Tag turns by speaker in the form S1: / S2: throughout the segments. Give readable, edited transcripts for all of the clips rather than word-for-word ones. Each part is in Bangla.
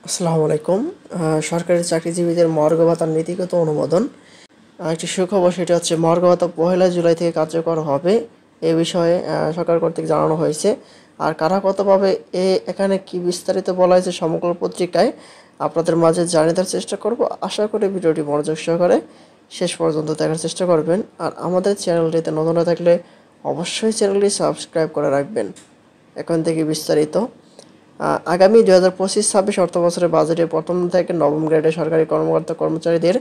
S1: আসসালামু আলাইকুম। সরকারি চাকরিজীবীদের মহার্ঘ ভাতার নীতিগত অনুমোদন। একটি সুখবর, সেটা হচ্ছে মহার্ঘ ভাতা 1 জুলাই থেকে কার্যকর হবে। এ বিষয়ে সরকার কর্তৃক জানানো হয়েছে। আর কারা কত পাবে এখানে কি বিস্তারিত বলা হয়েছে সমগ্র পত্রিকায় আপনাদের মাঝে জানিয়ে দেওয়ার চেষ্টা করব। আশা করি ভিডিওটি মনোযোগ সহকারে শেষ পর্যন্ত দেখার চেষ্টা করবেন। আর আমাদের চ্যানেলটিতে নতুন হয়ে থাকলে অবশ্যই চ্যানেলটি সাবস্ক্রাইব করে রাখবেন। এখন থেকে বিস্তারিত। আগামী 2025-26 অর্থবছরের বাজেটে প্রথম থেকে নবম গ্রেডের সরকারি কর্মকর্তা কর্মচারীদের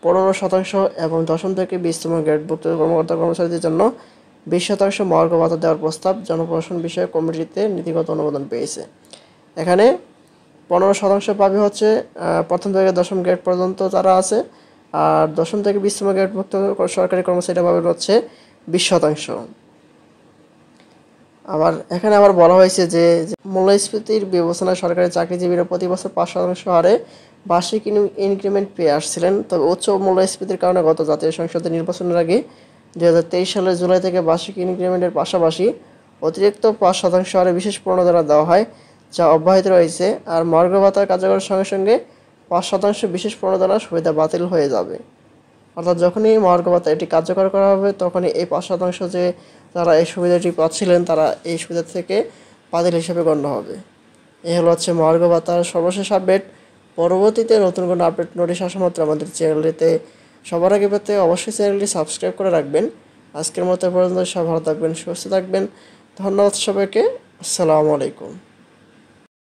S1: 15% এবং দশম থেকে 20তম গ্রেডভুক্ত কর্মকর্তা কর্মচারীদের জন্য 20% মহার্ঘ ভাতা দেওয়ার প্রস্তাব জনপ্রশাসন বিষয়ক কমিটিতে নীতিগত অনুমোদন পেয়েছে। এখানে 15% পাবে হচ্ছে প্রথম থেকে দশম গ্রেড পর্যন্ত যারা আছে, আর দশম থেকে 20তম গ্রেডভুক্ত সরকারি কর্মচারীরা পাবে হচ্ছে 20%। এখানে বলা হয়েছে যে মূল্যস্ফীতির বিবেচনায় সরকারি চাকরিজীবীরা প্রতি বছর 5% হারে বার্ষিক ইনক্রিমেন্ট পেয়ে আসছিলেন। তবে উচ্চ মূল্যস্ফীতির কারণে গত জাতীয় সংসদের নির্বাচনের আগে 2023 সালের জুলাই থেকে বার্ষিক ইনক্রিমেন্টের পাশাপাশি অতিরিক্ত 5% হারে বিশেষ প্রণোদনা দেওয়া হয়, যা অব্যাহত রয়েছে। আর মহার্ঘ ভাতার কার্যকরের সঙ্গে সঙ্গে 5% বিশেষ প্রণোদনার সুবিধা বাতিল হয়ে যাবে। অর্থাৎ যখনই মহার্ঘ ভাতা এটি কার্যকর করা হবে, তখনই এই 5% যে যারা এই সুবিধাটি পাচ্ছিলেন তারা এই সুবিধা থেকে বাতিল হিসেবে গণ্য হবে। এই হচ্ছে মহার্ঘ ভাতার সর্বশেষ আপডেট। পরবর্তীতে নতুন কোনো আপডেট নোটিশ আসা মাত্র আমাদের চ্যানেলটিতে সবার আগে পেতে অবশ্যই চ্যানেলটি সাবস্ক্রাইব করে রাখবেন। আজকের মতো পর্যন্ত সব ভালো থাকবেন, সুস্থ থাকবেন। ধন্যবাদ সবাইকে। আসসালামু আলাইকুম।